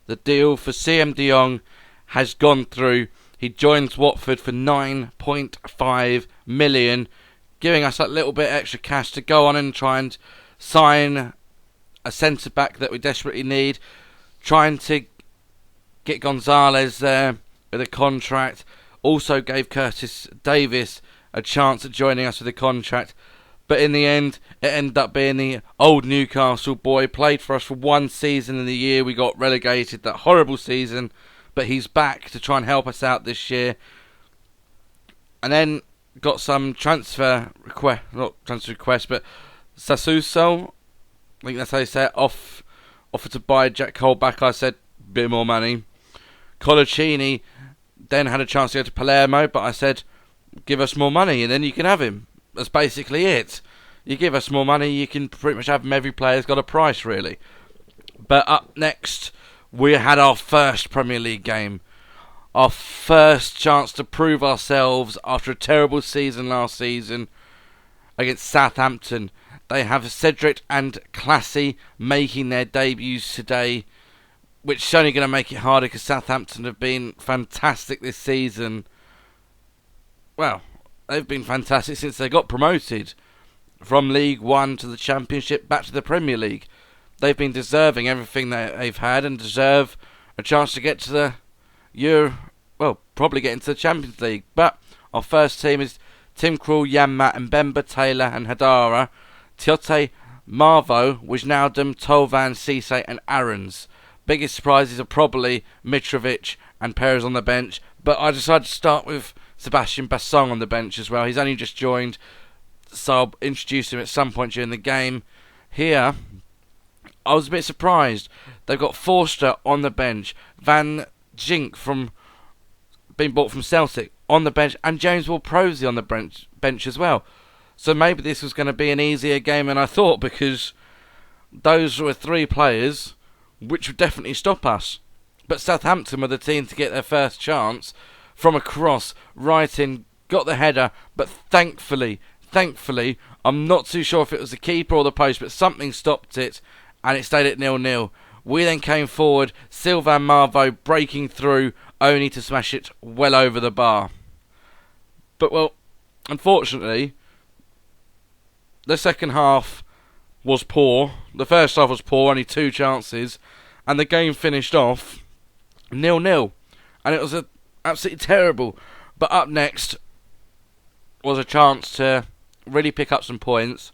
the deal for CM de Jong has gone through. He joins Watford for 9.5 million, giving us that little bit extra cash to go on and try and sign a centre-back that we desperately need. Trying to get Gonzalez there with a contract. Also gave Curtis Davis a chance at joining us with a contract. But in the end, it ended up being the old Newcastle boy. Played for us for one season in the year we got relegated, that horrible season. But he's back to try and help us out this year. And then got some transfer request, not transfer request, but Sassuolo, I think that's how you say it, offered to buy Jack Cole back. I said, bit more money. Colaccini then had a chance to go to Palermo, but I said, give us more money and then you can have him. That's basically it. You give us more money, you can pretty much have him. Every player's got a price, really. But up next, we had our first Premier League game. Our first chance to prove ourselves after a terrible season last season against Southampton. They have Cedric and Classy making their debuts today, which is only going to make it harder because Southampton have been fantastic this season. Well, they've been fantastic since they got promoted from League One to the Championship back to the Premier League. They've been deserving everything that they've had and deserve a chance to get to the probably get into the Champions League. But our first team is Tim Krul, Yanmat, Mbemba, Taylor and Hadara, Tiote, Marvo, Wijnaldum, Tolvan, Cisse and Aarons. Biggest surprises are probably Mitrovic and Perez on the bench, but I decided to start with Sebastian Bassong on the bench as well. He's only just joined, so I'll introduce him at some point during the game. Here, I was a bit surprised. They've got Forster on the bench, Van Gink from being bought from Celtic on the bench, and James Ward-Prowse on the bench as well. So maybe this was going to be an easier game than I thought, because those were three players which would definitely stop us. But Southampton were the team to get their first chance from a cross right in, got the header, but thankfully, I'm not too sure if it was the keeper or the post, but something stopped it, and it stayed at 0-0. We then came forward, Sylvain Marvo breaking through, only to smash it well over the bar. But, well, unfortunately, the second half was poor. The first half was poor, only 2 chances, and the game finished off 0-0. And it was absolutely terrible. But up next was a chance to really pick up some points,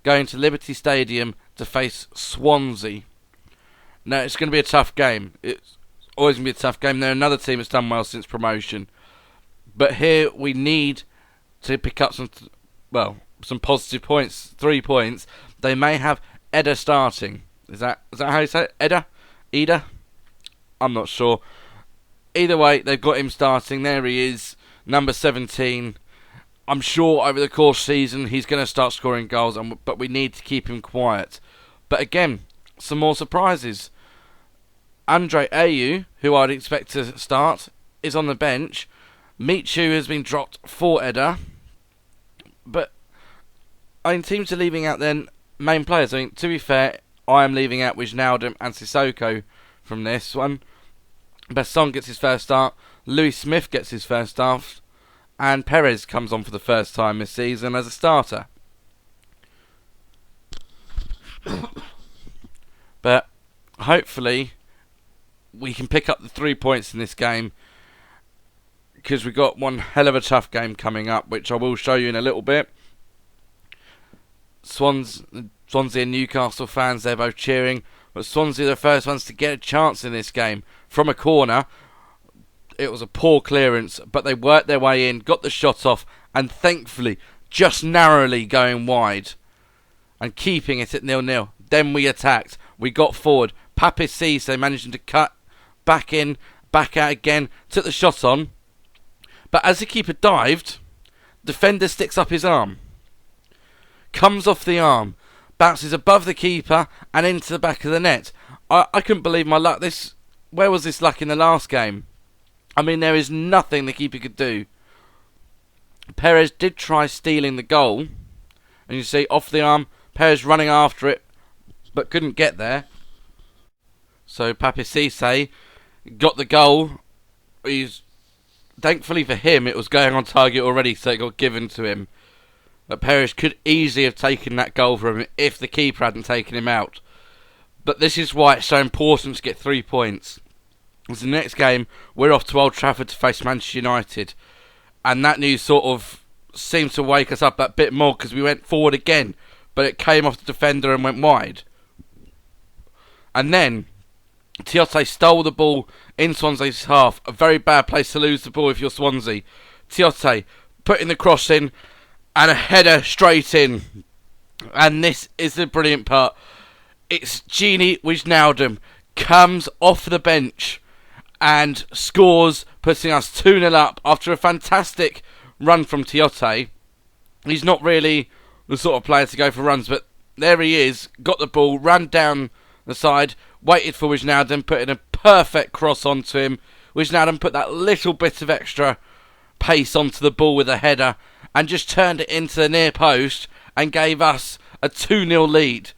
going to Liberty Stadium to face Swansea. Now, it's going to be a tough game. It's always going to be a tough game. They're another team that's done well since promotion. But here we need to pick up some positive points, 3 points. They may have Eder starting. Is that how you say it? Eder? I'm not sure. Either way, they've got him starting. There he is, number 17. I'm sure over the course of the season he's going to start scoring goals, but we need to keep him quiet. But again, some more surprises. Andre Ayew, who I'd expect to start, is on the bench. Michu has been dropped for Eder. But teams are leaving out their main players. To be fair, I am leaving out Wijnaldum and Sissoko from this one. Besson gets his first start. Louis Smith gets his first start. And Perez comes on for the first time this season as a starter. But hopefully we can pick up the 3 points in this game, because we've got one hell of a tough game coming up, which I will show you in a little bit. Swansea and Newcastle fans, they're both cheering, but Swansea are the first ones to get a chance in this game. From a corner, it was a poor clearance, but they worked their way in, got the shot off, and thankfully, just narrowly going wide, and keeping it at 0-0. Then we attacked, we got forward, Pape Cisse managing to cut, back in, back out again, took the shot on, but as the keeper dived, defender sticks up his arm, comes off the arm, bounces above the keeper and into the back of the net. I couldn't believe my luck. Where was this luck in the last game? I mean, there is nothing the keeper could do. Perez did try stealing the goal, and you see off the arm, Perez running after it, but couldn't get there. So Pape Cisse got the goal. Thankfully for him, it was going on target already, so it got given to him. But Perez could easily have taken that goal from him if the keeper hadn't taken him out. But this is why it's so important to get 3 points. Because the next game, we're off to Old Trafford to face Manchester United. And that news sort of seemed to wake us up a bit more because we went forward again. But it came off the defender and went wide. And then Tiote stole the ball in Swansea's half. A very bad place to lose the ball if you're Swansea. Tiote putting the cross in and a header straight in. And this is the brilliant part. It's Gini Wijnaldum comes off the bench and scores, putting us 2-0 up after a fantastic run from Tiote. He's not really the sort of player to go for runs, but there he is, got the ball, ran down the side, waited for Wijnaldum, put in a perfect cross onto him. Wijnaldum put that little bit of extra pace onto the ball with a header and just turned it into the near post and gave us a 2-0 lead.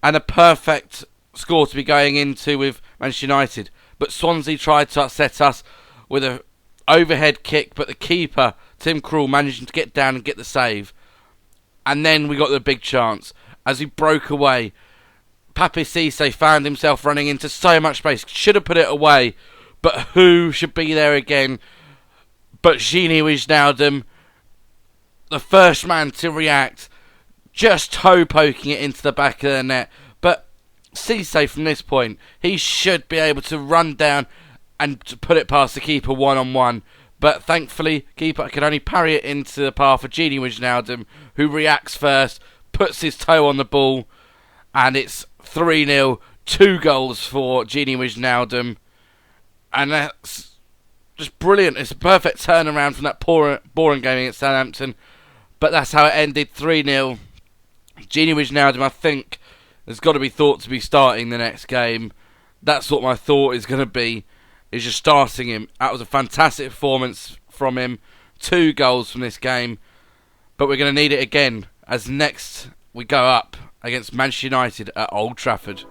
And a perfect score to be going into with Manchester United. But Swansea tried to upset us with an overhead kick, but the keeper, Tim Krul, managed to get down and get the save. And then we got the big chance. As he broke away, Pape Cisse found himself running into so much space. Should have put it away. But who should be there again but Gini Wijnaldum, the first man to react, just toe poking it into the back of the net. But Cisse, from this point, he should be able to run down and to put it past the keeper one-on-one. But thankfully, keeper can only parry it into the path of Gini Wijnaldum, who reacts first, puts his toe on the ball, and it's 3-0, 2 goals for Gini Wijnaldum. And that's just brilliant. It's a perfect turnaround from that boring game against Southampton. But that's how it ended, 3-0. Gini Wijnaldum, I think, has got to be thought to be starting the next game. That's what my thought is going to be, is just starting him. That was a fantastic performance from him. 2 goals from this game. But we're going to need it again, as next we go up against Manchester United at Old Trafford.